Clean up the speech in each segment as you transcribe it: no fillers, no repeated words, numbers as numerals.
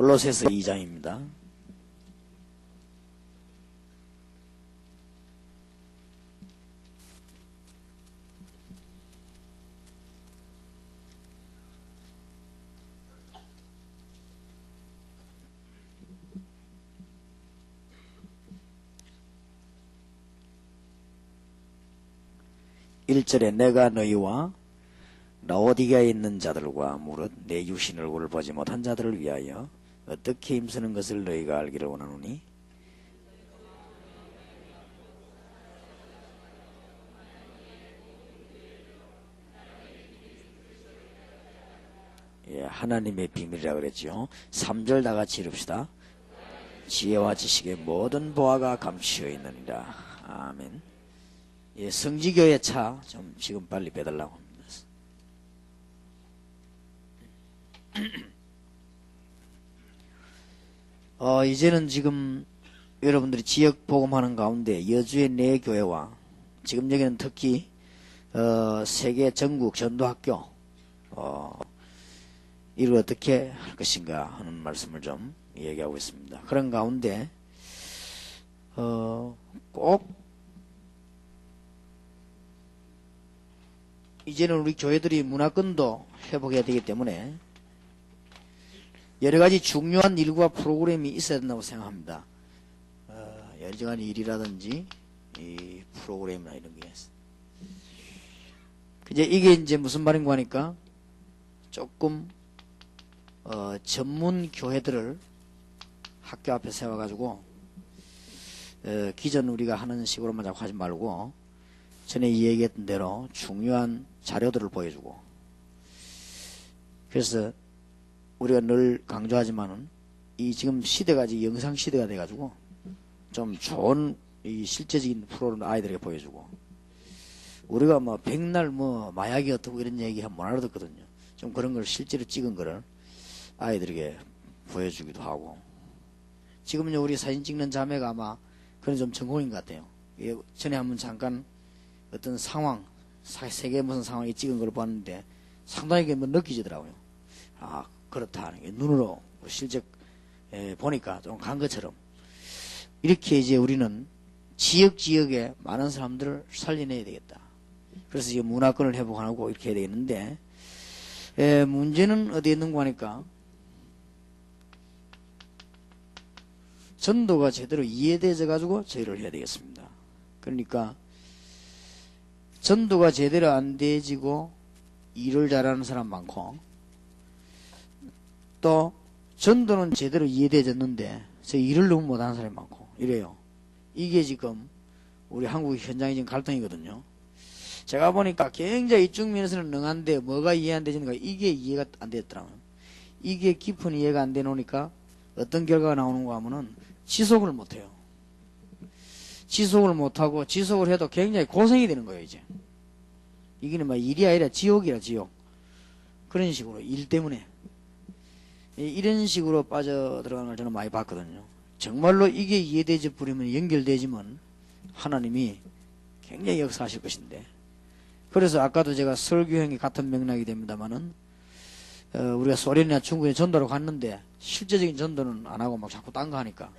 골로새서 2장입니다. 일절에 내가 너희와 라오디게아에 있는 자들과 무릇 내 육신 얼굴을 보지 못한 자들을 위하여 어떻게 힘쓰는 것을 너희가 알기를 원하노니 하나님의 비밀이라 그랬죠. 3절 다 같이 읽읍시다. 지혜와 지식의 모든 보화가 감추어 있느니라. 아멘. 성지교회 차 좀 지금 빨리 빼달라고 합니다. 이제는 지금 여러분들이 지역 복음하는 가운데 여주의 내 교회와 지금 여기는 특히 세계 전국 전도학교 이를 어떻게 할 것인가 하는 말씀을 좀 얘기하고 있습니다. 그런 가운데 꼭 이제는 우리 교회들이 문화권도 회복해야 되기 때문에 여러가지 중요한 일과 프로그램이 있어야 된다고 생각합니다. 여러가지 일이라든지 이 프로그램이나 이런 게 이게 이제 무슨 말인가 하니까 조금 전문 교회들을 학교 앞에 세워가지고 기존 우리가 하는 식으로만 자꾸 하지 말고 전에 얘기했던 대로 중요한 자료들을 보여주고, 그래서 우리가 늘 강조하지만은 이 지금 시대가 이제 영상 시대가 돼가지고 좀 좋은 이 실제적인 프로그램 아이들에게 보여주고, 우리가 뭐 백날 뭐 마약이 어떻고 이런 얘기 하면 못 알아듣거든요. 좀 그런 걸 실제로 찍은 거를 아이들에게 보여주기도 하고, 지금요 우리 사진 찍는 자매가 아마 그런 좀 전공인 것 같아요. 전에 한번 잠깐 어떤 상황, 세계 무슨 상황이 찍은 걸 봤는데 상당히 뭐 느끼지더라고요. 아, 그렇다. 눈으로 실제 보니까 좀 간 것처럼. 이렇게 이제 우리는 지역에 많은 사람들을 살려내야 되겠다. 그래서 이제 문화권을 회복하고 이렇게 해야 되겠는데, 문제는 어디에 있는가 하니까 전도가 제대로 이해되어 가지고 저희를 해야 되겠습니다. 그러니까 전도가 제대로 안 되어지고 일을 잘하는 사람 많고, 또 전도는 제대로 이해되어졌는데 저 일을 너무 못하는 사람이 많고 이래요. 이게 지금 우리 한국 현장이 지금 갈등이거든요. 제가 보니까 굉장히 이쪽 면에서는 능한데 뭐가 이해 안 되지는가, 이게 이해가 안 되더라고요. 이게 깊은 이해가 안 되노니까 어떤 결과가 나오는가 하면은 지속을 못해요. 지속을 못하고, 지속을 해도 굉장히 고생이 되는 거예요. 이제 이게는 막 일이 아니라 지옥이라 지옥. 그런 식으로 일 때문에 이런 식으로 빠져 들어가는 걸 저는 많이 봤거든요. 정말로 이게 이해되지 버리면, 연결되지면 하나님이 굉장히 역사하실 것인데, 그래서 아까도 제가 설교형이 같은 맥락이 됩니다만은 우리가 소련이나 중국에 전도로 갔는데 실제적인 전도는 안 하고 막 자꾸 딴 거 하니까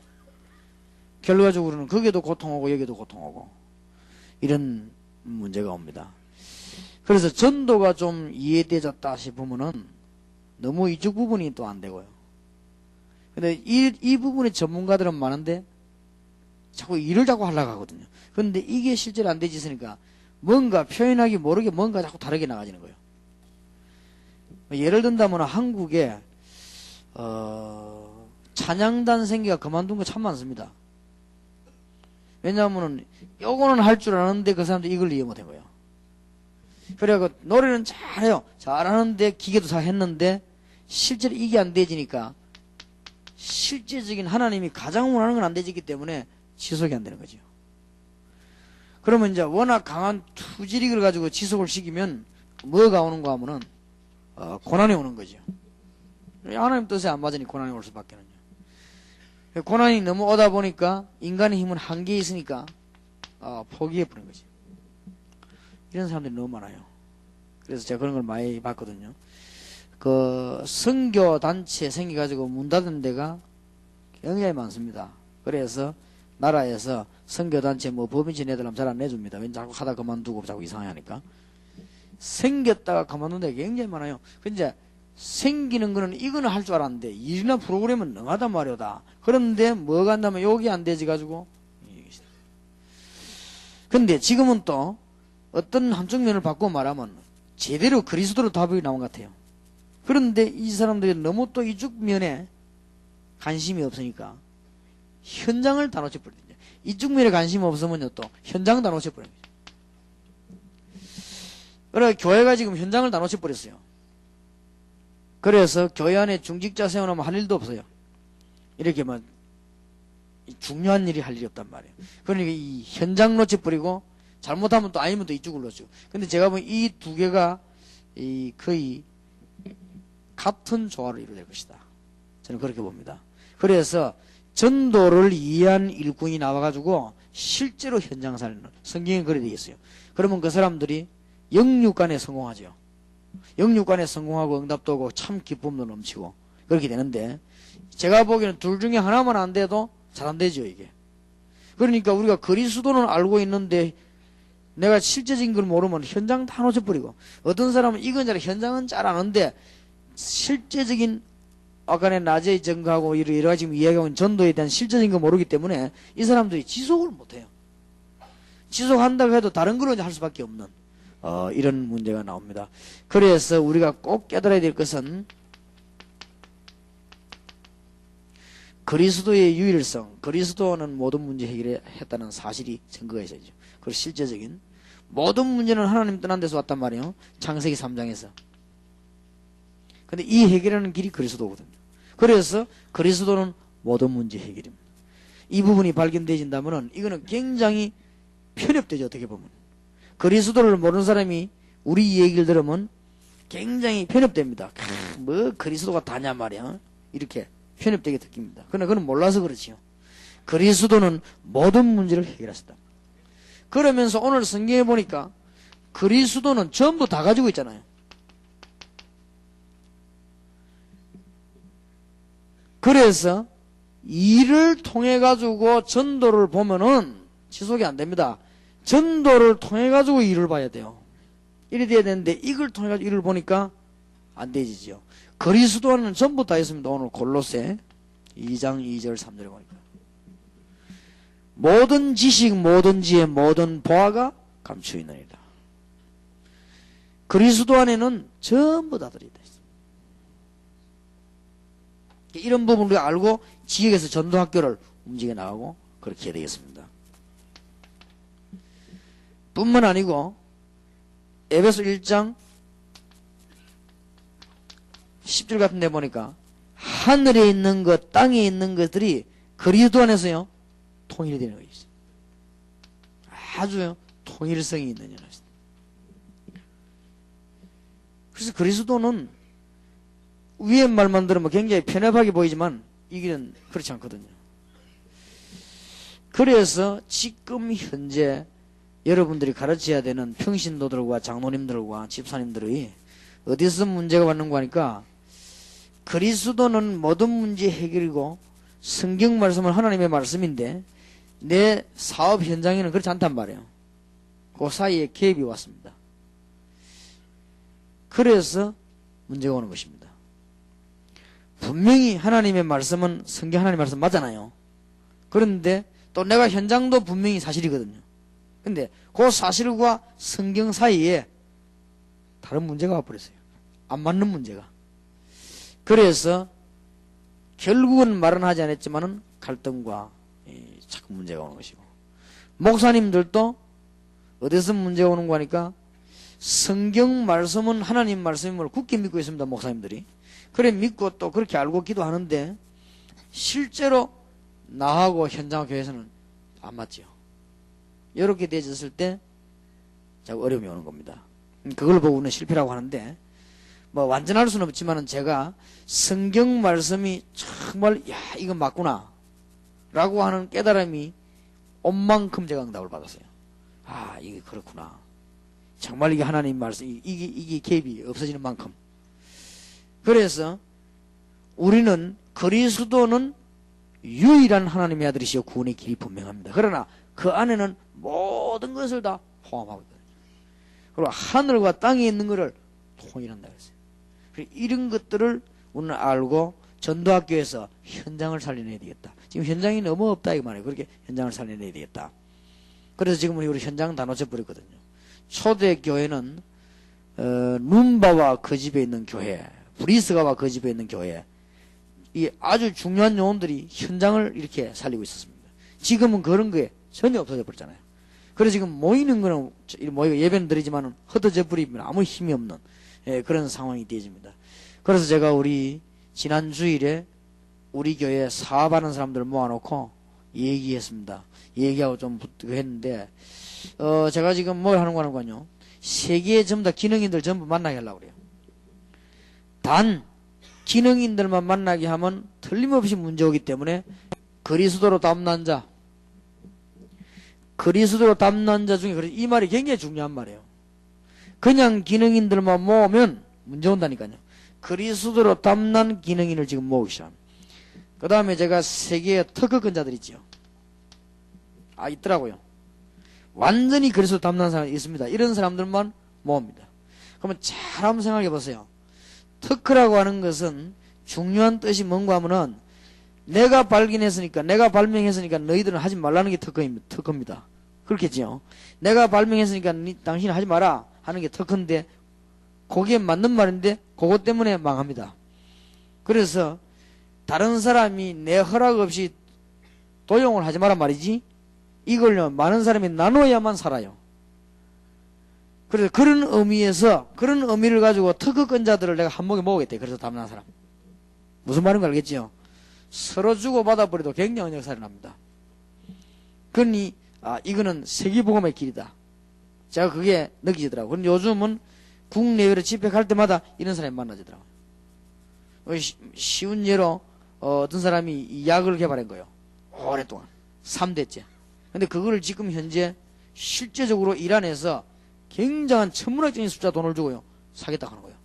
결과적으로는 거기에도 고통하고 여기에도 고통하고 이런 문제가 옵니다. 그래서 전도가 좀 이해되졌다 싶으면은 너무 이쪽 부분이 또 안 되고요. 근데 이 부분에 전문가들은 많은데 자꾸 일을 자꾸 하려고 하거든요. 근데 이게 실제로 안 되지 있으니까 뭔가 표현하기 모르게 뭔가 자꾸 다르게 나가지는 거예요. 예를 든다면 한국에 찬양단 생기가 그만둔 거 참 많습니다. 왜냐하면 요거는 할 줄 아는데 그 사람들이 이걸 이해 못한 거예요. 그래갖고 노래는 잘해요. 잘하는데 기계도 다 했는데 실제로 이게 안 되지니까 실제적인 하나님이 가장 원하는 건 안 되지기 때문에 지속이 안 되는 거죠. 그러면 이제 워낙 강한 투지력을 가지고 지속을 시키면 뭐가 오는가 하면은 고난이 오는 거죠. 하나님 뜻에 안 맞으니 고난이 올 수밖에는요. 고난이 너무 오다 보니까 인간의 힘은 한계에 있으니까 포기해버린 거지. 이런 사람들이 너무 많아요. 그래서 제가 그런 걸 많이 봤거든요. 그 선교단체 생겨가지고 문 닫은 데가 굉장히 많습니다. 그래서 나라에서 선교단체 뭐 법인신 애들 하면 잘 안 내줍니다. 왠지 자꾸 하다 그만두고 자꾸 이상하게 하니까. 생겼다가 그만둔 데가 굉장히 많아요. 근데 생기는 거는 이거는 할 줄 알았는데 일이나 프로그램은 능하단 말이다. 그런데 뭐가 한다면 여기 안 되지 가지고. 근데 지금은 또 어떤 한쪽 면을 바꾸고 말하면 제대로 그리스도로 답이 나온 것 같아요. 그런데 이 사람들이 너무 또 이쪽 면에 관심이 없으니까 현장을 다 놓쳐버리거든요. 이쪽 면에 관심이 없으면요 또 현장을 다 놓쳐버려요. 그래 교회가 지금 현장을 다 놓쳐버렸어요. 그래서 교회 안에 중직자 세워놓으면 할 일도 없어요. 이렇게 막 중요한 일이 할 일이 없단 말이에요. 그러니까 이 현장 놓쳐버리고 잘못하면 또 아니면 또 이쪽을 놓죠. 근데 제가 보면 이 두 개가 거의 같은 조화를 이루어낼 것이다. 저는 그렇게 봅니다. 그래서 전도를 이해한 일꾼이 나와가지고 실제로 현장 살리는 성경에 그래 되어 있어요. 그러면 그 사람들이 영육간에 성공하죠. 영육간에 성공하고 응답도 오고 참 기쁨도 넘치고 그렇게 되는데 제가 보기에는 둘 중에 하나만 안 돼도 잘 안 되죠 이게. 그러니까 우리가 그리스도는 알고 있는데 내가 실제적인 걸 모르면 현장 다 놓쳐버리고 어떤 사람은 이건 잘 현장은 잘 아는데 실제적인 아까는 낮에 증거하고 여러 가지 지금 이야기하고 있는 전도에 대한 실제적인 거 모르기 때문에 이 사람들이 지속을 못해요. 지속한다고 해도 다른 걸로 할 수밖에 없는 이런 문제가 나옵니다. 그래서 우리가 꼭 깨달아야 될 것은 그리스도의 유일성, 그리스도는 모든 문제 해결했다는 사실이 증거가 있어야죠. 그리고 실제적인 모든 문제는 하나님 떠난 데서 왔단 말이에요. 창세기 3장에서. 근데 이 해결하는 길이 그리스도거든요. 그래서 그리스도는 모든 문제 해결입니다. 이 부분이 발견되진다면은 이거는 굉장히 편협되죠. 어떻게 보면 그리스도를 모르는 사람이 우리 얘기를 들으면 굉장히 편협됩니다. 뭐 그리스도가 다냐 말이야. 이렇게 편협되게 느낍니다. 그러나 그건 몰라서 그렇지요. 그리스도는 모든 문제를 해결하셨다. 그러면서 오늘 성경에 보니까 그리스도는 전부 다 가지고 있잖아요. 그래서 이를 통해 가지고 전도를 보면은 지속이 안 됩니다. 전도를 통해 가지고 일을 봐야 돼요. 일이 돼야 되는데 이걸 통해 가지고 일을 보니까 안 되지요. 그리스도 안에는 전부 다 있습니다. 오늘 골로새 2장 2절 3절에 보니까 모든 지식 모든 지혜 모든 보아가 감추어 있느니라. 그리스도 안에는 전부 다 들어있다. 이런 부분을 우리가 알고 지역에서 전도학교를 움직여 나가고 그렇게 해야 되겠습니다. 뿐만 아니고 에베소 1장 10절 같은 데 보니까 하늘에 있는 것 땅에 있는 것들이 그리스도 안에서요 통일이 되는 거예요. 아주 통일성이 있는 연합입니다. 그래서 그리스도는 위의 말만 들으면 굉장히 편협하게 보이지만 이게는 그렇지 않거든요. 그래서 지금 현재 여러분들이 가르쳐야 되는 평신도들과 장로님들과 집사님들이 어디서 문제가 왔는가 하니까 그리스도는 모든 문제 해결이고 성경 말씀은 하나님의 말씀인데 내 사업 현장에는 그렇지 않단 말이에요. 그 사이에 갭이 왔습니다. 그래서 문제가 오는 것입니다. 분명히 하나님의 말씀은 성경 하나님의 말씀 맞잖아요. 그런데 또 내가 현장도 분명히 사실이거든요. 근데 그 사실과 성경 사이에 다른 문제가 와버렸어요. 안 맞는 문제가. 그래서 결국은 말은 하지 않았지만은 갈등과 자꾸 문제가 오는 것이고 목사님들도 어디서 문제가 오는 거 하니까 성경 말씀은 하나님 말씀임을 굳게 믿고 있습니다. 목사님들이. 그래 믿고 또 그렇게 알고 기도하는데 실제로 나하고 현장 교회에서는 안 맞지요. 이렇게 되어졌을 때 자꾸 어려움이 오는 겁니다. 그걸 보고 우리는 실패라고 하는데 뭐 완전할 수는 없지만은 제가 성경 말씀이 정말 야 이거 맞구나 라고 하는 깨달음이 온 만큼 제가 응답을 받았어요. 아 이게 그렇구나. 정말 이게 하나님 말씀 이게 갭이 없어지는 만큼 그래서 우리는 그리스도는 유일한 하나님의 아들이시여 구원의 길이 분명합니다. 그러나 그 안에는 모든 것을 다 포함하고 있거든요. 그리고 하늘과 땅에 있는 것을 통일한다 그랬어요. 이런 것들을 우리는 알고 전도학교에서 현장을 살려내야 되겠다. 지금 현장이 너무 없다 이 말이에요. 그렇게 현장을 살려내야 되겠다. 그래서 지금 우리 현장 다 놓쳐버렸거든요. 초대교회는 룸바와 그 집에 있는 교회, 브리스가와 그 집에 있는 교회, 이 아주 중요한 요원들이 현장을 이렇게 살리고 있었습니다. 지금은 그런 게 전혀 없어져 버렸잖아요. 그래서 지금 모이는 거는 모이고 예배는 드리지만은 흩어져 버리면 아무 힘이 없는 그런 상황이 되어집니다. 그래서 제가 우리 지난 주일에 우리 교회 사업하는 사람들 모아놓고 얘기했습니다. 얘기하고 좀 했는데 제가 지금 뭘 하는 거는요. 세계에 전부 다 기능인들 전부 만나게 하려고 그래요. 단 기능인들만 만나게 하면 틀림없이 문제 오기 때문에 그리스도로 담난 자 중에 이 말이 굉장히 중요한 말이에요. 그냥 기능인들만 모으면 문제 온다니까요. 그리스도로 담난 기능인을 지금 모으기 시작합니다. 그 다음에 제가 세계의 특허권자들 있죠. 있더라고요. 완전히 그리스도 담난 사람이 있습니다. 이런 사람들만 모읍니다. 그러면 잘 한번 생각해 보세요. 특허라고 하는 것은 중요한 뜻이 뭔가 하면은 내가 발견했으니까 내가 발명했으니까 너희들은 하지 말라는 게 특허입니다. 그렇겠지요. 내가 발명했으니까 당신이 하지 마라 하는 게 특허인데 거기에 맞는 말인데 그것 때문에 망합니다. 그래서 다른 사람이 내 허락 없이 도용을 하지 마란 말이지 이걸요 많은 사람이 나눠야만 살아요. 그래서 그런 의미에서 그런 의미를 가지고 특허권자들을 내가 한목에 모으겠대. 그래서 담난 사람 무슨 말인가 알겠지요. 서로 주고받아 버려도 굉장한 역사를 납니다. 그러니 이거는 세계복음의 길이다. 제가 그게 느껴지더라고요. 그런데 요즘은 국내외로 집회 갈 때마다 이런 사람이 만나지더라고요. 쉬운 예로 어떤 사람이 이 약을 개발한 거예요. 오랫동안 3대째. 근데 그거를 지금 현재 실제적으로 이란에서 굉장한 천문학적인 숫자 돈을 주고요 사겠다고 하는 거예요.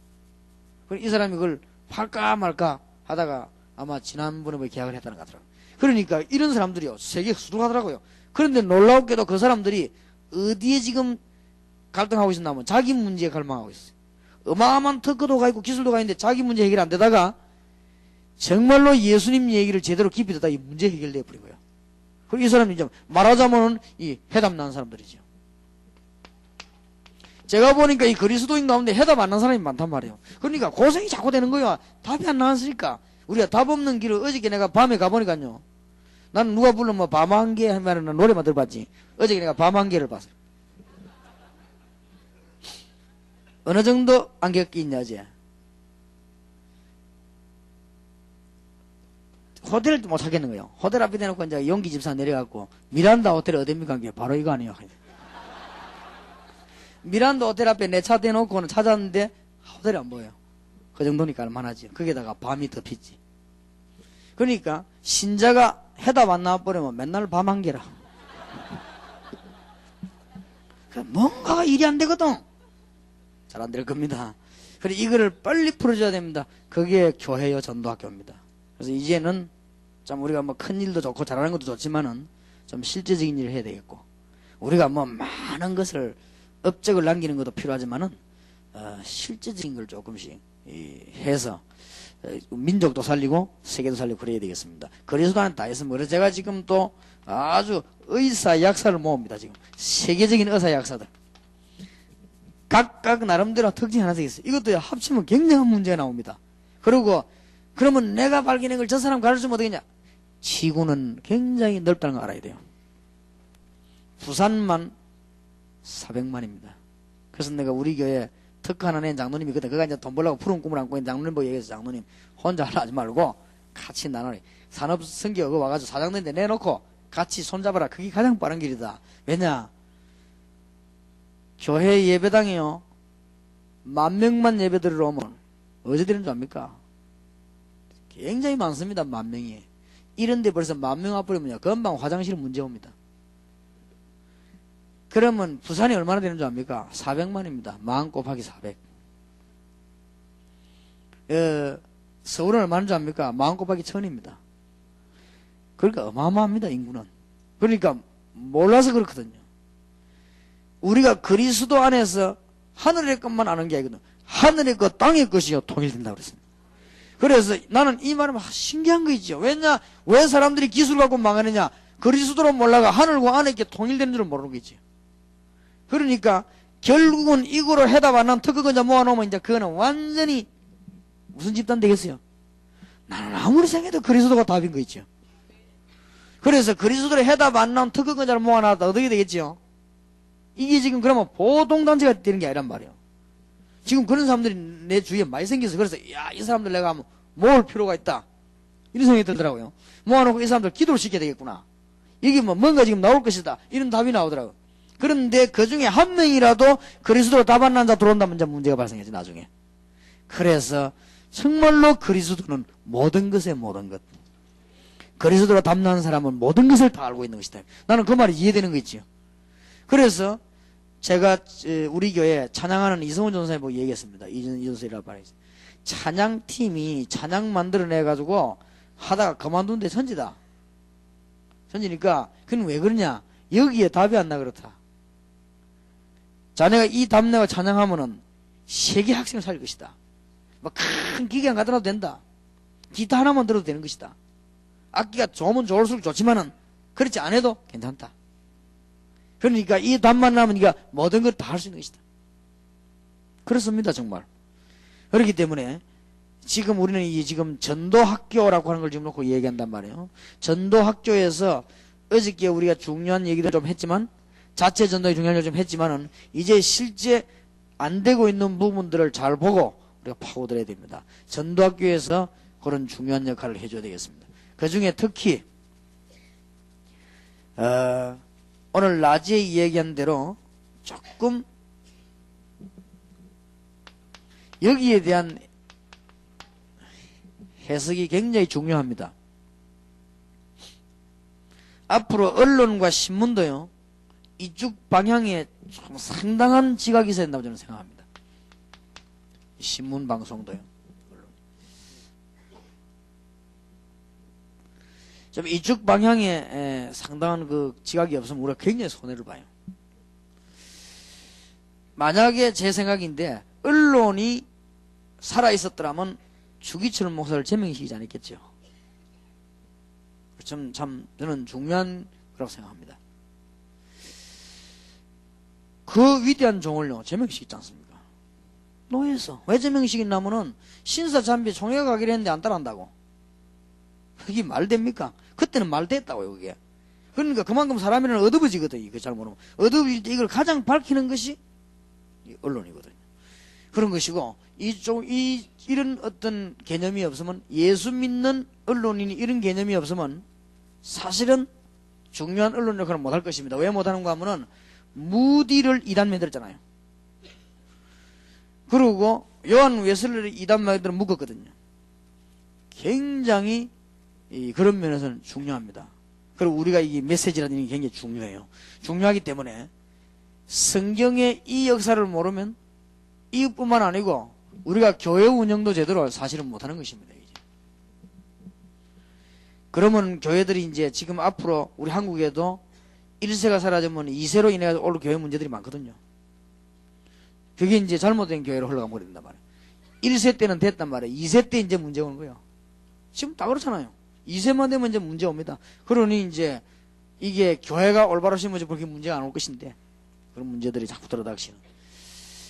그럼 이 사람이 그걸 팔까 말까 하다가 아마 지난번에 뭐 계약을 했다는 것 같더라고요. 그러니까 이런 사람들이요 세계 수두하더라고요. 그런데 놀랍게도 그 사람들이 어디에 지금 갈등하고 있었냐면 자기 문제에 갈망하고 있어요. 어마어마한 특허도 가 있고 기술도 가 있는데 자기 문제 해결 안 되다가 정말로 예수님 얘기를 제대로 깊이 듣다 이 문제 해결돼 버린 거예요. 그리고 이 사람이 이제 말하자면은 이 해답 난 사람들이죠. 제가 보니까 이 그리스도인 가운데 해답 안 난 사람이 많단 말이에요. 그러니까 고생이 자꾸 되는 거예요. 답이 안 나왔으니까. 우리가 답 없는 길을 어저께 내가 밤에 가보니까요. 나는 누가 부르면 뭐 밤한개 하면은 노래만 들어봤지. 어저께 내가 밤한개를 봤어요. 어느 정도 안개끼 있냐, 이제. 호텔을 못 하겠는 거예요. 호텔 앞에 대놓고 이제 용기 집사 내려갖고, 미란다 호텔 어딥니까? 바로 이거 아니에요. 미란다 호텔 앞에 내 차 대놓고는 찾았는데, 호텔이 안 보여요. 그 정도니까 알만하지. 거기다가 밤이 덮이지. 그러니까, 신자가 해답 안 나와버리면 맨날 밤 한 개라. 뭔가가 일이 안 되거든. 잘 안 될 겁니다. 그래 이거를 빨리 풀어줘야 됩니다. 그게 교회요 전도학교입니다. 그래서 이제는 참 우리가 뭐 큰 일도 좋고 잘하는 것도 좋지만은 좀 실제적인 일을 해야 되겠고 우리가 뭐 많은 것을 업적을 남기는 것도 필요하지만은 실제적인 걸 조금씩 해서 민족도 살리고 세계도 살리고 그래야 되겠습니다. 그리스도 안에 다 있습니다. 그래서 제가 지금 또 아주 의사 약사를 모읍니다. 지금 세계적인 의사 약사들 각각 나름대로 특징이 하나씩 있어요. 이것도 합치면 굉장한 문제가 나옵니다. 그리고 그러면 내가 발견한 걸 저 사람 가르치면 어떻겠냐? 지구는 굉장히 넓다는 거 알아야 돼요. 부산만 400만입니다. 그래서 내가 우리 교회 특허 하나 낸 장로님이 그때 그가 이제 돈 벌려고 푸른 꿈을 안고 있는 장로님 보고 얘기해서 장로님 혼자 하나 하지 말고 같이 나눠 산업 성격 와가지고 사장님한테 내놓고 같이 손잡아라. 그게 가장 빠른 길이다. 왜냐? 교회 예배당이요 10,000명만 예배 드리러 오면 어제 드리는 줄 압니까? 굉장히 많습니다. 10,000명이. 이런데 벌써 10,000명 앞버리면요 금방 화장실 문제 옵니다. 그러면 부산이 얼마나 되는 줄 압니까? 400만입니다. 10,000 곱하기 400. 서울은 얼마나 줄 압니까? 10,000 곱하기 1000입니다. 그러니까 어마어마합니다, 인구는. 그러니까 몰라서 그렇거든요. 우리가 그리스도 안에서 하늘의 것만 아는 게 아니거든요. 하늘의 것, 땅의 것이요 통일된다고 그랬습니다. 그래서 나는 이 말은 신기한 거 있죠. 왜 사람들이 기술 갖고 망하느냐? 그리스도로 몰라가 하늘과 안에 게 통일되는 줄은 모르는 거지. 그러니까 결국은 이거로 해답 안 나면 특허 건자 모아놓으면 이제 그거는 완전히 무슨 집단 되겠어요? 나는 아무리 생각해도 그리스도가 답인 거 있죠. 그래서 그리스도로 해답 안 나면 특허 건자를 모아놨다 어떻게 되겠죠? 이게 지금 그러면 보통단체가 되는 게 아니란 말이에요. 지금 그런 사람들이 내 주위에 많이 생겨서 그래서 야, 이 사람들 내가 모을 필요가 있다 이런 생각이 들더라고요. 모아놓고 이 사람들 기도를 시켜야 되겠구나. 이게 뭔가 지금 나올 것이다 이런 답이 나오더라고요. 그런데 그 중에 한 명이라도 그리스도로 답 안 난 자 들어온다면 이제 문제가 발생하지 나중에. 그래서 정말로 그리스도는 모든 것의 모든 것. 그리스도로 답 나는 사람은 모든 것을 다 알고 있는 것이다. 나는 그 말이 이해되는 거 있지요. 그래서 제가 우리 교회 찬양하는 이성훈 전사님 보고 얘기했습니다. 이전설이라고 말했어요. 찬양팀이 찬양 만들어내가지고 하다가 그만둔데 천지다. 천지니까 그건 왜 그러냐? 여기에 답이 안 나 그렇다. 자네가 이 답내가 찬양하면은 세계 학생을 살릴 것이다. 막 큰 기계 안 갖다 놔도 된다. 기타 하나만 들어도 되는 것이다. 악기가 좋으면 좋을수록 좋지만은 그렇지 않아도 괜찮다. 그러니까 이 답만 나면 네가 모든 걸 다 할 수 있는 것이다. 그렇습니다, 정말. 그렇기 때문에 지금 우리는 이 지금 전도학교라고 하는 걸 지금 놓고 얘기한단 말이에요. 전도학교에서 어저께 우리가 중요한 얘기도 좀 했지만 자체 전도의 중요한 얘기를 좀 했지만은 이제 실제 안 되고 있는 부분들을 잘 보고 우리가 파고들어야 됩니다. 전도학교에서 그런 중요한 역할을 해줘야 되겠습니다. 그 중에 특히 오늘 낮에 이야기한 대로 조금 여기에 대한 해석이 굉장히 중요합니다. 앞으로 언론과 신문도요, 이쪽 방향에 좀 상당한 지각이 있어야 된다고 저는 생각합니다. 신문 방송도요. 좀 이쪽 방향에 상당한 그 지각이 없으면 우리가 굉장히 손해를 봐요. 만약에 제 생각인데 언론이 살아있었더라면 주기철 목사를 제명시키지 않았겠죠. 참 저는 중요한 거라고 생각합니다. 그 위대한 종을요 제명시키지 않습니까? 노예에서 왜 제명시키냐면은 신사참배 총회가 가기로 했는데 안 따라한다고. 그게 말 됩니까? 그때는 말 됐다고요, 그게. 그러니까 그만큼 사람이라는 어드버지거든, 이거 잘 모르면. 어드버질 때 이걸 가장 밝히는 것이 언론이거든요. 그런 것이고, 이런 어떤 개념이 없으면, 예수 믿는 언론인이 이런 개념이 없으면, 사실은 중요한 언론 역할을 못할 것입니다. 왜 못하는가 하면은, 무디를 이단 만들었잖아요. 그리고, 요한 웨슬리를 이단 만들어 묶었거든요. 굉장히 그런 면에서는 중요합니다. 그리고 우리가 이 메시지라는 게 굉장히 중요해요. 중요하기 때문에 성경의 이 역사를 모르면 이것뿐만 아니고 우리가 교회 운영도 제대로 사실은 못하는 것입니다. 이제. 그러면 교회들이 이제 지금 앞으로 우리 한국에도 1세가 사라지면 2세로 인해 올 교회 문제들이 많거든요. 그게 이제 잘못된 교회로 흘러가 버려 된단 말이에요. 1세 때는 됐단 말이에요. 2세 때 이제 문제 오는 거예요. 지금 다 그렇잖아요. 2세만 되면 이제 문제 옵니다. 그러니 이제 이게 교회가 올바로 심어져 그렇게 문제가 안 올 것인데 그런 문제들이 자꾸 들어닥치는.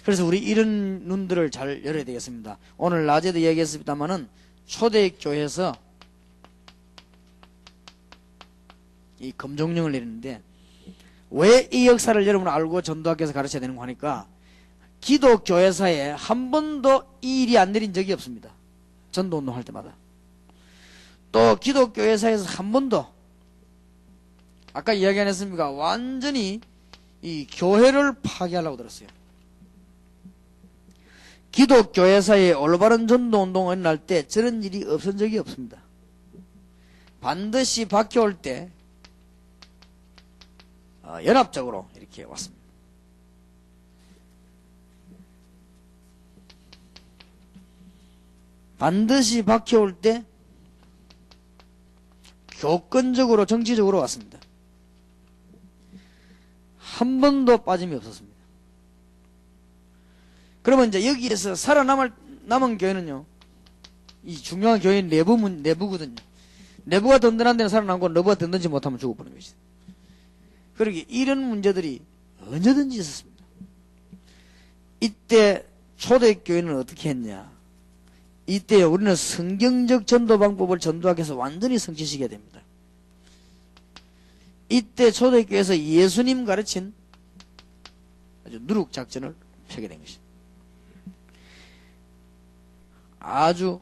그래서 우리 이런 눈들을 잘 열어야 되겠습니다. 오늘 낮에도 얘기했습니다만은 초대교회에서 이 검종령을 내리는데 왜 이 역사를 여러분 알고 전도학교에서 가르쳐야 되는 거 하니까 기독교회사에 한 번도 이 일이 안 내린 적이 없습니다. 전도운동 할 때마다. 또 기독교회사에서 한 번도 아까 이야기 안 했습니까? 완전히 이 교회를 파괴하려고 들었어요. 기독교회사에 올바른 전도운동을 날 때 저런 일이 없은 적이 없습니다. 반드시 바뀌어올 때 연합적으로 이렇게 왔습니다. 반드시 박해올 때 교권적으로 정치적으로 왔습니다. 한 번도 빠짐이 없었습니다. 그러면 이제 여기에서 남은 교회는요, 이 중요한 교회 내부거든요. 내부가 든든한 데는 살아남고 내부가 든든지 못하면 죽어버리는 것이죠. 그러기 이런 문제들이 언제든지 있었습니다. 이때 초대교회는 어떻게 했냐? 이때 우리는 성경적 전도 방법을 전도하기 위해서 완전히 성취시켜야 됩니다. 이때 초대교회에서 예수님 가르친 아주 누룩 작전을 펴게 된 것입니다. 아주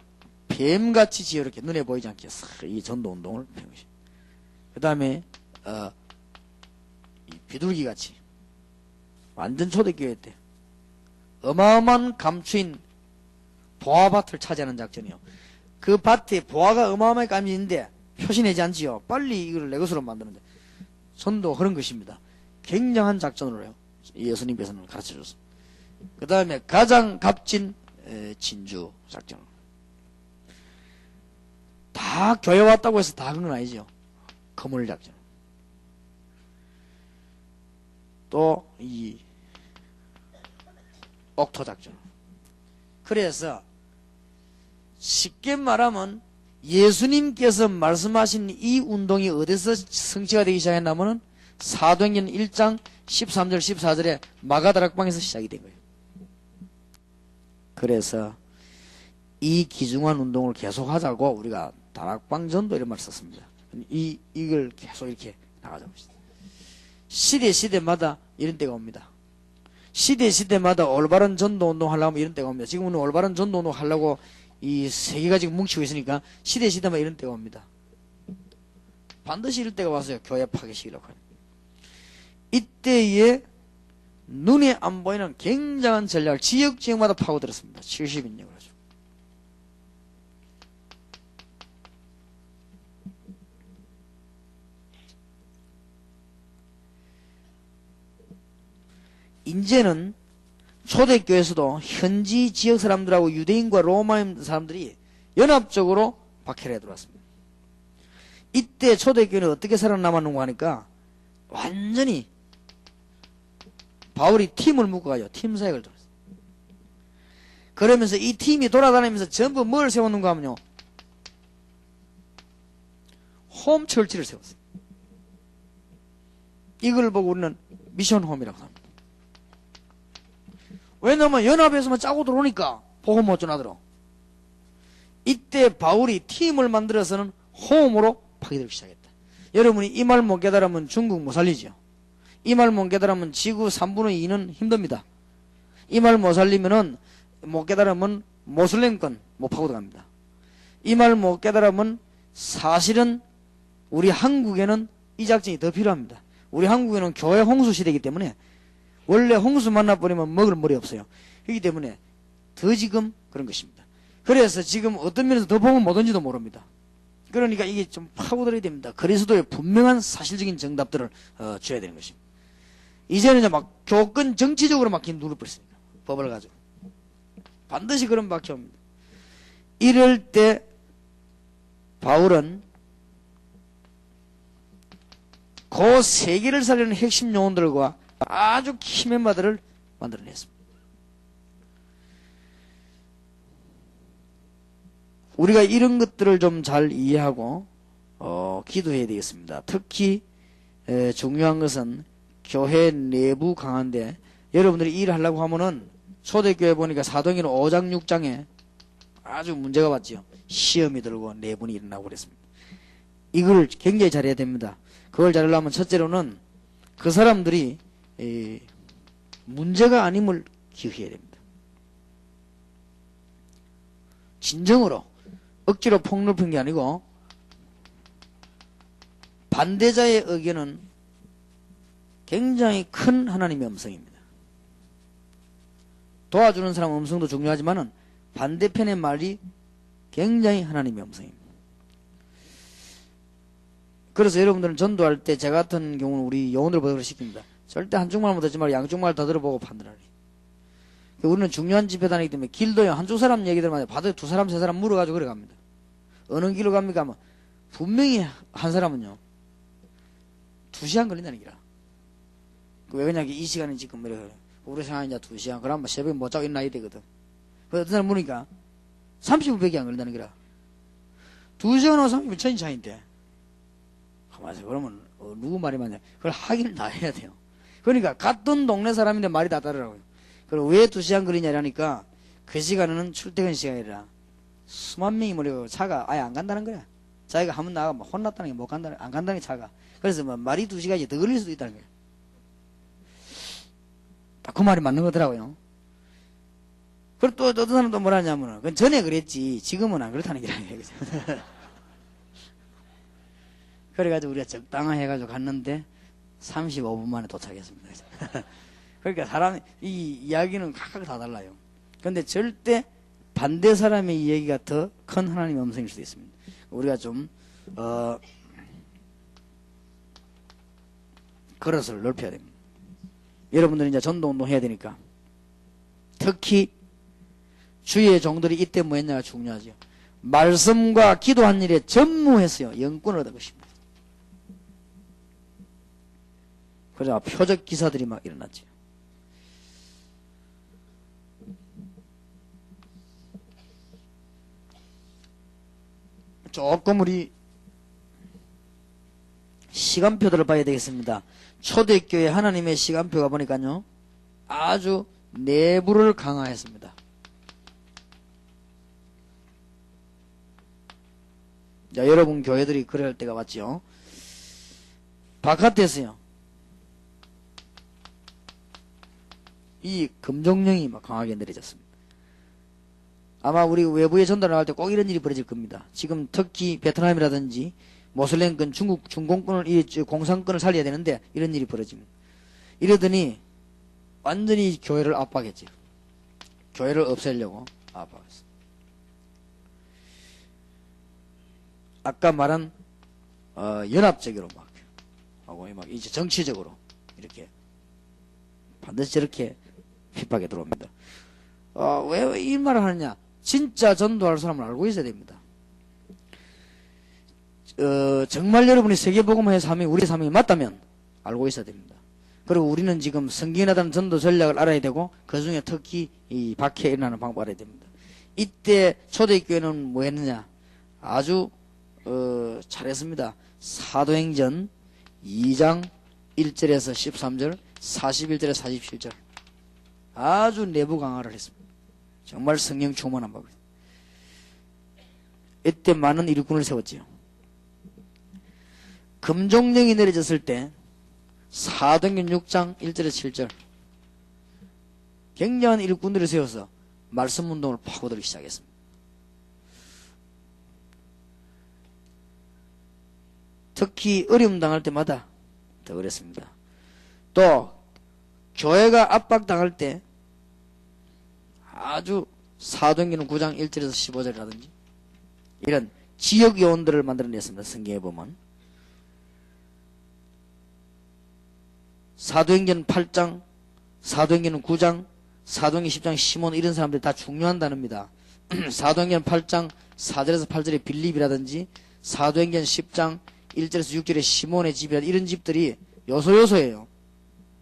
뱀같이 지혜롭게 눈에 보이지 않게 이 전도운동을 펴는 것입니다. 그 다음에 비둘기같이 완전 초대교회 때 어마어마한 감추인 보아밭을 차지하는 작전이요. 그 밭에 보아가 어마어마하게 감지는데 표시내지 않지요. 빨리 이걸 내 것으로 만드는데 전도 그런 것입니다. 굉장한 작전으로 해요. 예수님께서는 가르쳐줬습니다. 그 다음에 가장 값진 진주 작전. 다 교회 왔다고 해서 다 그런 건 아니죠. 거물 작전. 또 이 옥토 작전. 그래서 쉽게 말하면 예수님께서 말씀하신 이 운동이 어디서 성취가 되기 시작했냐면은 사도행전 1장 13절 14절에 마가다락방에서 시작이 된 거예요. 그래서 이 귀중한 운동을 계속하자고 우리가 다락방 전도 이런 말을 썼습니다. 이걸 계속 이렇게 나가자고 했습니다. 시대마다 이런 때가 옵니다. 시대마다 올바른 전도 운동 하려면 이런 때가 옵니다. 지금은 올바른 전도 운동 하려고 이 세계가 지금 뭉치고 있으니까 시대마다 이런 때가 옵니다. 반드시 이럴 때가 왔어요. 교회 파괴시키려고 하는. 이때에 눈에 안 보이는 굉장한 전략을 지역마다 파고들었습니다. 70인역을 하죠. 이제는 초대교회에서도 현지 지역 사람들하고 유대인과 로마인 사람들이 연합적으로 박해를 해 들어왔습니다. 이때 초대교회는 어떻게 살아남았는가 하니까 완전히 바울이 팀을 묶어가요. 팀 사역을 들었어요. 그러면서 이 팀이 돌아다니면서 전부 뭘 세웠는가 하면요, 홈철치를 세웠어요. 이걸 보고 우리는 미션홈이라고 합니다. 왜냐면 연합에서만 짜고 들어오니까 복음 못 전하더라. 이때 바울이 팀을 만들어서는 홈으로 파괴되기 시작했다. 여러분이 이 말 못 깨달으면 중국 못 살리죠. 이 말 못 깨달으면 지구 3분의 2는 힘듭니다. 이 말 못 살리면은 못 깨달으면 모슬렘권 못 파고 들어갑니다. 이 말 못 깨달으면 사실은 우리 한국에는 이 작전이 더 필요합니다. 우리 한국에는 교회 홍수 시대이기 때문에 원래 홍수 만나버리면 먹을 머리 없어요. 그렇기 때문에 더 지금 그런 것입니다. 그래서 지금 어떤 면에서 더 보면 못온지도 모릅니다. 그러니까 이게 좀 파고들어야 됩니다. 그리스도의 분명한 사실적인 정답들을 줘야 되는 것입니다. 이제는 이제 막 교권 정치적으로 막 누를 뻔했습니다. 법을 가지고. 반드시 그런 박해 옵니다. 이럴 때 바울은 그 세계를 살리는 핵심 용어들과 아주 키멘마들을 만들어냈습니다. 우리가 이런 것들을 좀 잘 이해하고 기도해야 되겠습니다. 특히 중요한 것은 교회 내부 강한데, 여러분들이 일을 하려고 하면은 초대교회 보니까 사도행전 5장 6장에 아주 문제가 왔지요. 시험이 들고 내분이 일어나고 그랬습니다. 이걸 굉장히 잘해야 됩니다. 그걸 잘하려면 첫째로는 그 사람들이 문제가 아님을 기억해야 됩니다. 진정으로 억지로 폭넓은 게 아니고 반대자의 의견은 굉장히 큰 하나님의 음성입니다. 도와주는 사람 음성도 중요하지만은 반대편의 말이 굉장히 하나님의 음성입니다. 그래서 여러분들은 전도할 때 저 같은 경우는 우리 요원들 보도록 시킵니다. 절대 한쪽 말만 듣지 말고 양쪽 말 다 들어보고 판단하리. 우리는 중요한 집회 다니기 때문에 길도요, 한쪽 사람 얘기들만 봐도 두 사람, 세 사람 물어가지고 그래 갑니다. 어느 길로 갑니까? 하면 분명히 한 사람은요, 2시간 걸린다는 기라. 왜 그냥 이 시간에 지금 이래. 우리 생각에 이제 2시간. 그러면 새벽에 못 자고 일어나야 되거든. 그래서 어떤 사람 물으니까 30분밖에 안 걸린다는 기라. 2시간하고 30분 천인 차이인데. 가만있어. 그러면 누구 말이 맞냐. 그걸 하기를 다 해야 돼요. 그러니까 같은 동네 사람인데 말이 다 다르라고요. 그리고 왜 2시간 걸리냐니까 그 시간에는 출퇴근 시간이라 수만 명이 몰려가고 차가 아예 안 간다는 거야. 자기가 한번 나가면 혼났다는 게 못 간다는, 안 간다는 게 차가. 그래서 뭐 말이 2시간이 더 걸릴 수도 있다는 거야. 딱 그 말이 맞는 거더라고요. 그리고 또 어떤 사람은 또 뭐라 하냐면은, 그건 전에 그랬지, 지금은 안 그렇다는 게 아니에요. 그래가지고 우리가 적당히 해가지고 갔는데, 35분 만에 도착했습니다. 그러니까 사람, 이 이야기는 각각 다 달라요. 근데 절대 반대 사람의 이 얘기가 더 큰 하나님의 음성일 수도 있습니다. 우리가 좀, 그릇을 넓혀야 됩니다. 여러분들은 이제 전도운동 해야 되니까. 특히, 주의 종들이 이때 뭐 했냐가 중요하죠. 말씀과 기도한 일에 전무했어요. 영권을 얻은 것입니다. 그래서 표적 기사들이 막 일어났죠. 조금 우리 시간표들을 봐야 되겠습니다. 초대교회 하나님의 시간표가 보니까요, 아주 내부를 강화했습니다. 자, 여러분 교회들이 그럴 때가 왔죠. 바깥에서요, 이 금종령이 막 강하게 내려졌습니다. 아마 우리 외부에 전달을 할 때 꼭 이런 일이 벌어질 겁니다. 지금 특히 베트남이라든지 모슬렘권, 중국, 중공권을, 이 공산권을 살려야 되는데 이런 일이 벌어집니다. 이러더니 완전히 교회를 압박했죠. 교회를 없애려고 압박했어요. 아까 말한 연합적으로 막 하고 막 이제 정치적으로 이렇게 반드시 저렇게 핍박에 들어옵니다. 왜 이 말을 하느냐? 진짜 전도할 사람을 알고 있어야 됩니다. 정말 여러분이 세계복음화의 삶이 우리 삶이 맞다면 알고 있어야 됩니다. 그리고 우리는 지금 성경이라는 전도 전략을 알아야 되고, 그 중에 특히 이 박해에 일어나는 방법을 알아야 됩니다. 이때 초대교회는 뭐 했느냐? 아주 잘했습니다. 사도행전 2장 1절에서 13절, 41절에서 47절 아주 내부 강화를 했습니다. 정말 성령 충만한 법이에요. 이때 많은 일꾼을 세웠지요. 금종령이 내려졌을 때 사도행전 6장 1절에서 7절 굉장한 일꾼들을 세워서 말씀 운동을 파고들기 시작했습니다. 특히 어려움 당할 때마다 더 그랬습니다. 또 교회가 압박당할 때 아주 사도행전 9장 1절에서 15절이라든지 이런 지역 요원들을 만들어냈습니다. 성경에 보면 사도행전 8장, 사도행전 9장, 사도행전 10장 시몬 이런 사람들이 다 중요한 단어입니다. 사도행전 8장 4절에서 8절의 빌립이라든지 사도행전 10장 1절에서 6절의 시몬의 집이라든지 이런 집들이 요소요소예요.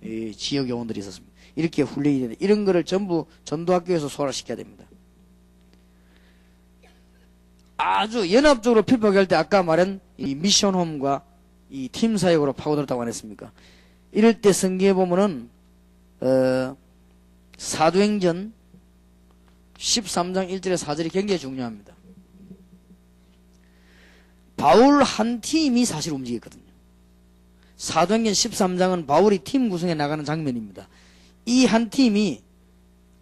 이 지역 요원들이 있었습니다. 이렇게 훈련이 되는데 이런 거를 전부 전도학교에서 소화시켜야 됩니다. 아주 연합적으로 핍박할 때 아까 말한 이 미션홈과 이 팀 사역으로 파고들었다고 안 했습니까? 이럴 때 성경에 보면은 사도행전 13장 1절에 4절이 굉장히 중요합니다. 바울 한 팀이 사실 움직였거든요. 사도행전 13장은 바울이 팀 구성해 나가는 장면입니다. 이 한 팀이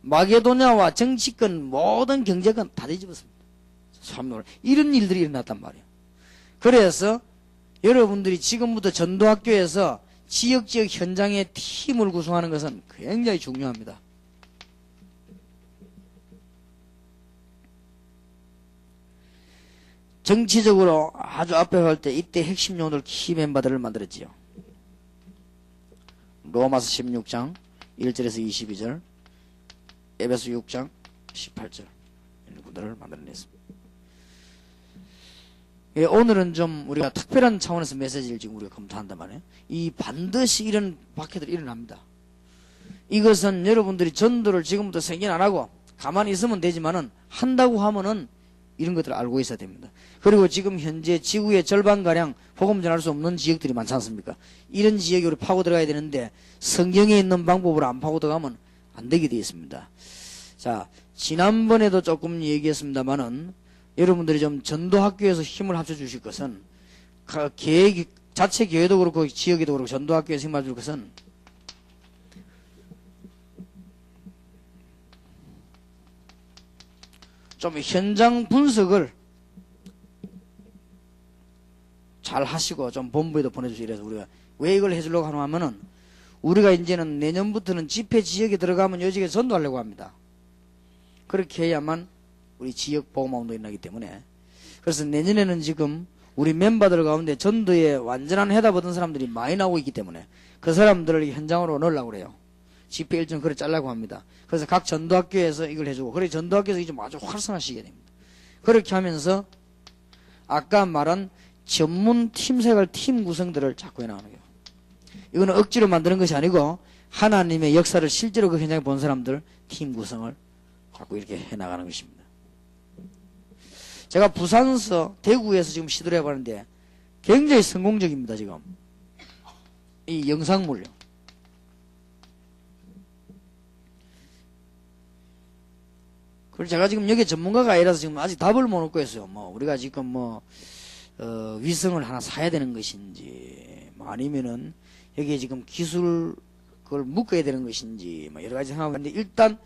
마게도냐와 정치권 모든 경제권 다 뒤집었습니다. 이런 일들이 일어났단 말이에요. 그래서 여러분들이 지금부터 전도학교에서 지역 현장의 팀을 구성하는 것은 굉장히 중요합니다. 정치적으로 아주 앞에 갈 때 이때 핵심 요원들 키 멤버들을 만들었지요. 로마서 16장 1절에서 22절 에베소 6장 18절 이런 구절을 만들어냈습니다. 예, 오늘은 좀 우리가 특별한 차원에서 메시지를 지금 우리가 검토한단 말이에요. 이 반드시 이런 박해들이 일어납니다. 이것은 여러분들이 전도를 지금부터 생긴 안 하고 가만히 있으면 되지만은 한다고 하면은 이런 것들을 알고 있어야 됩니다. 그리고 지금 현재 지구의 절반가량 복음 전할 수 없는 지역들이 많지 않습니까? 이런 지역에 우리 파고 들어가야 되는데 성경에 있는 방법으로 안 파고 들어가면 안 되게 되어 있습니다. 자, 지난번에도 조금 얘기했습니다만은 여러분들이 좀 전도학교에서 힘을 합쳐 주실 것은 계획, 자체 교회도 그렇고 지역에도 그렇고 전도학교에서 힘을 합쳐 줄 것은 좀 현장 분석을 잘 하시고 좀 본부에도 보내주시고 이래서 우리가 왜 이걸 해주려고 하냐면은 우리가 이제는 내년부터는 집회 지역에 들어가면 요직에 전도하려고 합니다. 그렇게 해야만 우리 지역 복음운동이 나기 때문에 그래서 내년에는 지금 우리 멤버들 가운데 전도에 완전한 해답 얻은 사람들이 많이 나오고 있기 때문에 그 사람들을 현장으로 넣으려고 그래요. 집회 일정 그래 짜려고 합니다. 그래서 각 전도학교에서 이걸 해주고 그래 전도학교에서 이제 아주 활성화시켜야 됩니다. 그렇게 하면서 아까 말한 전문 팀 색깔 팀 구성들을 자꾸 해나가는 거예요. 이거는 억지로 만드는 것이 아니고 하나님의 역사를 실제로 그 현장에 본 사람들 팀 구성을 자꾸 이렇게 해나가는 것입니다. 제가 부산서 대구에서 지금 시도를 해봤는데 굉장히 성공적입니다. 지금 이 영상물요. 그리고 제가 지금 여기 전문가가 아니라서 지금 아직 답을 못 얻고 있어요. 뭐 우리가 지금 위성을 하나 사야 되는 것인지 뭐 아니면은 여기에 지금 기술 그걸 묶어야 되는 것인지 뭐 여러 가지 생각하고 있는데 일단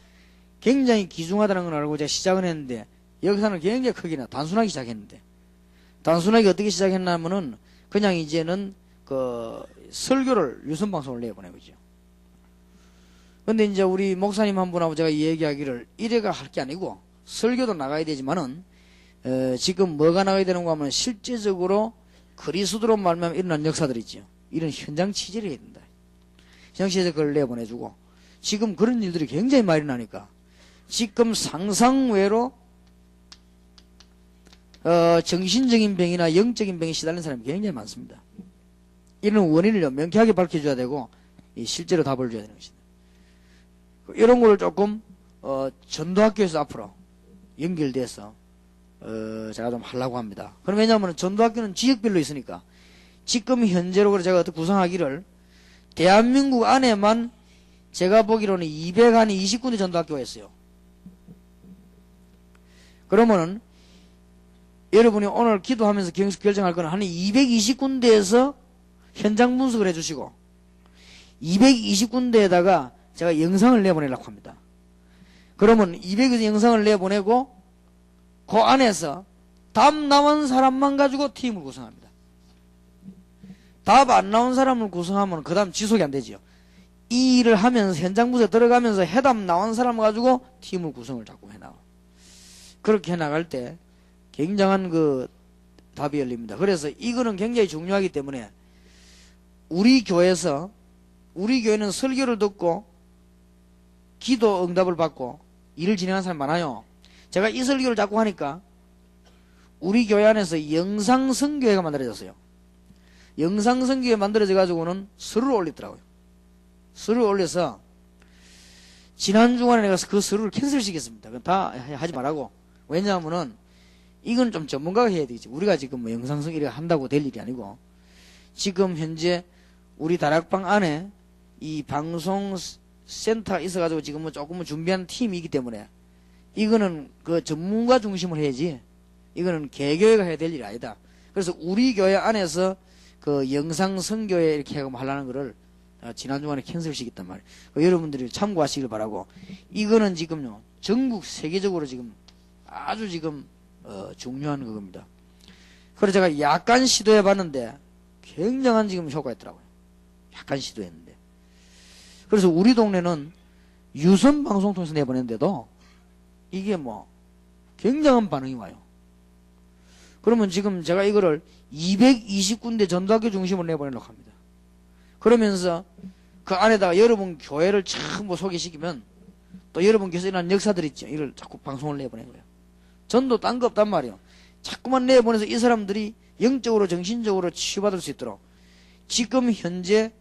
굉장히 귀중하다는 걸 알고 제가 시작을 했는데 역사는 굉장히 크기나 단순하게 시작했는데 단순하게 어떻게 시작했냐면은 그냥 이제는 그 설교를 유선 방송을 내보내보죠. 근데 이제 우리 목사님 한 분하고 제가 얘기하기를 이래가 할 게 아니고 설교도 나가야 되지만은 지금 뭐가 나가야 되는가 하면 실제적으로 그리스도로 말미암아 일어난 역사들이 있죠. 이런 현장 취재를 해야 된다. 현장 취재 그걸 내보내주고 지금 그런 일들이 굉장히 많이 나니까 지금 상상외로 정신적인 병이나 영적인 병에 시달린 사람이 굉장히 많습니다. 이런 원인을 명쾌하게 밝혀줘야 되고 실제로 답을 줘야 되는 것이다. 이런 걸 조금 전도학교에서 앞으로 연결돼서 제가 좀 하려고 합니다. 그럼 왜냐하면 전도학교는 지역별로 있으니까 지금 현재로 제가 어떻게 구성하기를 대한민국 안에만 제가 보기로는 220군데 전도학교가 있어요. 그러면은 여러분이 오늘 기도하면서 결정할 거는 한 220군데에서 현장 분석을 해주시고 220군데에다가 제가 영상을 내보내려고 합니다. 그러면 200에서 영상을 내보내고 그 안에서 답 나온 사람만 가지고 팀을 구성합니다. 답 안 나온 사람을 구성하면 그 다음 지속이 안 되지요. 이 일을 하면서 현장 분석에 들어가면서 해답 나온 사람을 가지고 팀을 구성을 자꾸 해나가. 그렇게 해나갈 때 굉장한 그 답이 열립니다. 그래서 이거는 굉장히 중요하기 때문에 우리 교회는 설교를 듣고 기도 응답을 받고 일을 진행하는 사람이 많아요. 제가 이 설교를 자꾸 하니까 우리 교회 안에서 영상 선교회가 만들어졌어요. 영상 선교회 만들어져 가지고는 서류를 올리더라고요. 서류를 올려서 지난 주간에 내가 그 서류를 캔슬시켰습니다. 그건 다 하지 말라고. 왜냐하면은 이건 좀 전문가가 해야 되겠지. 우리가 지금 뭐 영상 선교회를 한다고 될 일이 아니고 지금 현재 우리 다락방 안에 이 방송 센터가 있어가지고 지금 뭐 조금은 준비한 팀이기 때문에 이거는 그 전문가 중심으로 해야지 이거는 개교회가 해야 될 일이 아니다. 그래서 우리 교회 안에서 그 영상 선교회 이렇게 하려는 거를 지난 주간에 캔슬시켰단 말이에요. 여러분들이 참고하시길 바라고 이거는 지금요 전국 세계적으로 지금 아주 지금 중요한 그겁니다. 그래서 제가 약간 시도해 봤는데 굉장한 지금 효과가 있더라고요. 약간 시도했는데 그래서 우리 동네는 유선 방송 통해서 내보냈는데도 이게 뭐 굉장한 반응이 와요. 그러면 지금 제가 이거를 220군데 전도학교 중심으로 내보내려고 합니다. 그러면서 그 안에다가 여러분 교회를 전부 소개시키면 또 여러분께서 일어난 역사들 있죠. 이걸 자꾸 방송을 내보낸 거예요. 전도 딴 거 없단 말이에요. 자꾸만 내보내서 이 사람들이 영적으로 정신적으로 치유받을 수 있도록 지금 현재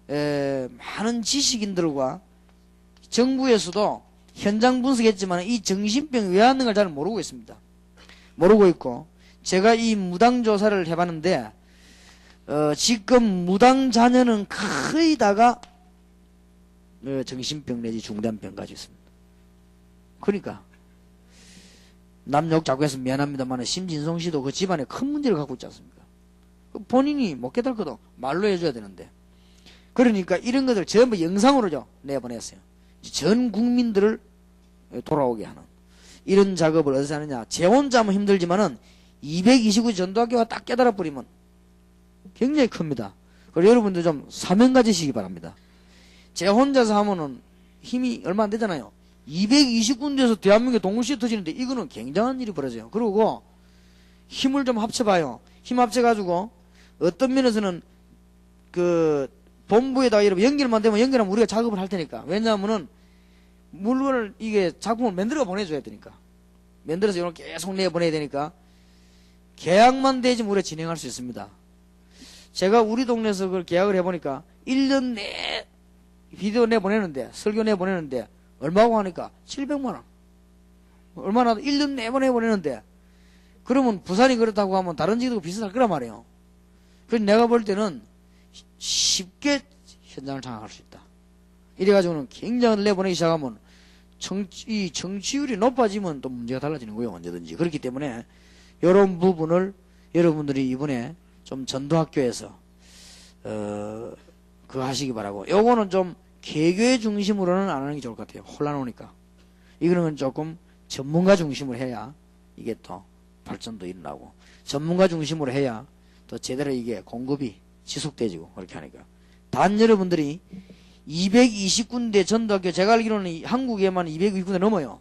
많은 지식인들과 정부에서도 현장 분석했지만 이 정신병이 왜 하는 걸 잘 모르고 있습니다. 모르고 있고 제가 이 무당 조사를 해봤는데 지금 무당 자녀는 거의 다가 정신병 내지 중단병 가지고 있습니다. 그러니까 남욕 자꾸 해서 미안합니다만 심진성 씨도 그 집안에 큰 문제를 갖고 있지 않습니까? 본인이 못 깨달거든. 말로 해줘야 되는데. 그러니까 이런 것들 전부 영상으로 내보냈어요. 전 국민들을 돌아오게 하는 이런 작업을 어디서 하느냐. 제 혼자 하면 힘들지만은 229 전도학교가 딱 깨달아 버리면 굉장히 큽니다. 그리고 여러분들 좀 사명 가지시기 바랍니다. 제 혼자서 하면은 힘이 얼마 안 되잖아요. 229군데에서 대한민국에 동시에 터지는데 이거는 굉장한 일이 벌어져요. 그리고 힘을 좀 합쳐봐요. 힘 합쳐가지고 어떤 면에서는 그 본부에다가 여러분 연결만 되면 연결하면 우리가 작업을 할 테니까. 왜냐하면은 물건을 이게 작품을 만들어 보내줘야 되니까. 만들어서 이렇게 계속 내보내야 되니까 계약만 되지면 우리가 진행할 수 있습니다. 제가 우리 동네에서 그걸 계약을 해보니까 1년 내 비디오 내보내는데 설교 내보내는데 얼마고 하니까 700만원. 얼마나 1년 내보내는데 그러면 부산이 그렇다고 하면 다른 지도 비슷할 거란 말이에요. 그래서 내가 볼 때는 쉽게 현장을 장악할 수 있다. 이래가지고는 굉장히 내보내기 시작하면 이 정치율이 높아지면 또 문제가 달라지는 거예요. 언제든지. 그렇기 때문에 이런 부분을 여러분들이 이번에 좀 전도학교에서 그거 하시기 바라고. 요거는 좀 개교의 중심으로는 안 하는 게 좋을 것 같아요. 혼란 오니까. 이거는 조금 전문가 중심으로 해야 이게 또 발전도 일어나고 전문가 중심으로 해야 또 제대로 이게 공급이 지속돼지고 그렇게 하니까. 단 여러분들이 220군데 전도학교 제가 알기로는 한국에만 220군데 넘어요.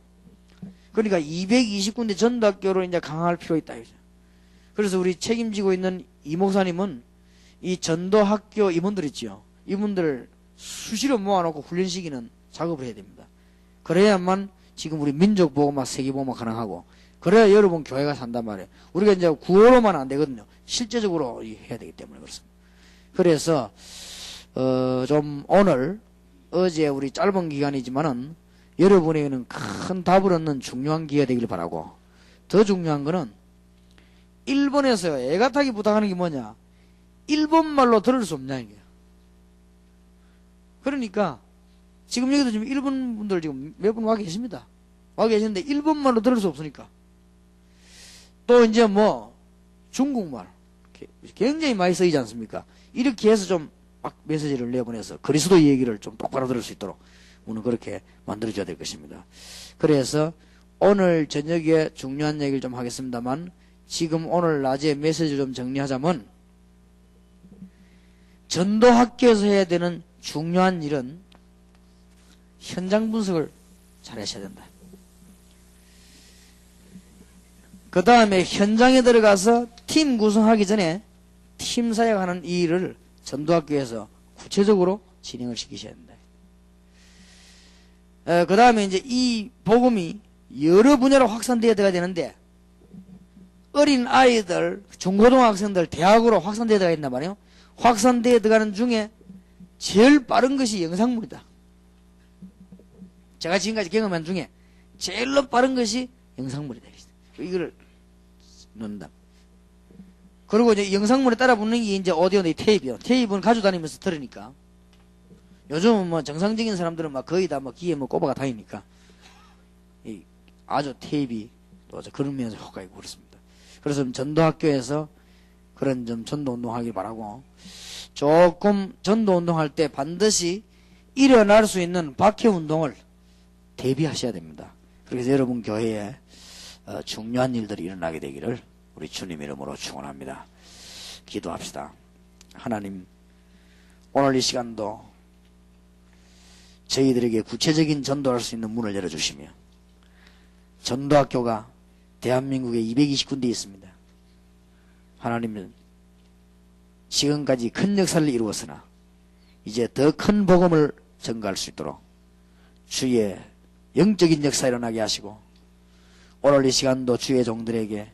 그러니까 220군데 전도학교로 이제 강화할 필요가 있다. 그래서 우리 책임지고 있는 이 목사님은 이 전도학교 임원들 있지요. 이분들 수시로 모아놓고 훈련시키는 작업을 해야 됩니다. 그래야만 지금 우리 민족보호막 세계보호막 가능하고 그래야 여러분 교회가 산단 말이에요. 우리가 이제 구호로만 안 되거든요. 실제적으로 해야 되기 때문에 그렇습니다. 그래서 좀 오늘 어제 우리 짧은 기간이지만은 여러분에게는 큰 답을 얻는 중요한 기회가 되길 바라고. 더 중요한 거는 일본에서 애가타기 부탁하는 게 뭐냐. 일본말로 들을 수 없냐 이게. 그러니까 지금 여기도 지금 일본 분들 지금 몇 분 와 계십니다. 와 계시는데 일본말로 들을 수 없으니까 또 이제 뭐 중국말 굉장히 많이 쓰이지 않습니까? 이렇게 해서 좀 막 메시지를 내보내서 그리스도 얘기를 좀 똑바로 들을 수 있도록 오늘 그렇게 만들어줘야 될 것입니다. 그래서 오늘 저녁에 중요한 얘기를 좀 하겠습니다만 지금 오늘 낮에 메시지를 좀 정리하자면 전도학교에서 해야 되는 중요한 일은 현장 분석을 잘 하셔야 된다. 그 다음에 현장에 들어가서 팀 구성하기 전에 팀 사역하는 이 일을 전도학교에서 구체적으로 진행을 시키셔야 된다. 그 다음에 이제 이 복음이 여러 분야로 확산되어야 되는데 어린 아이들, 중고등학생들, 대학으로 확산되어야 된단 말이에요. 확산되어 들어가는 중에 제일 빠른 것이 영상물이다. 제가 지금까지 경험한 중에 제일로 빠른 것이 영상물이다. 이거를 넣는다. 그리고 이제 영상물에 따라 붙는 게 이제 오디오인데 테이프요. 테이프는 가져다니면서 들으니까. 요즘은 뭐 정상적인 사람들은 막 거의 다 뭐 귀에 뭐 꼽아가 다니니까. 아주 테이프 또 그런 면에서 효과가 있고 그렇습니다. 그래서 전도학교에서 그런 좀 전도운동 하길 바라고. 조금 전도운동 할 때 반드시 일어날 수 있는 박해운동을 대비하셔야 됩니다. 그래서 여러분 교회에 중요한 일들이 일어나게 되기를 우리 주님 이름으로 축원합니다. 기도합시다. 하나님, 오늘 이 시간도 저희들에게 구체적인 전도할 수 있는 문을 열어주시며 전도학교가 대한민국에 220군데 있습니다. 하나님은 지금까지 큰 역사를 이루었으나 이제 더 큰 복음을 전가할 수 있도록 주의 영적인 역사 일어나게 하시고 오늘 이 시간도 주의 종들에게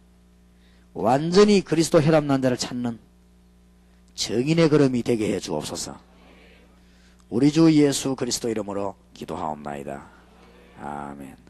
완전히 그리스도 혈압난 자를 찾는 정인의 걸음이 되게 해 주옵소서. 우리 주 예수 그리스도 이름으로 기도하옵나이다. 아멘.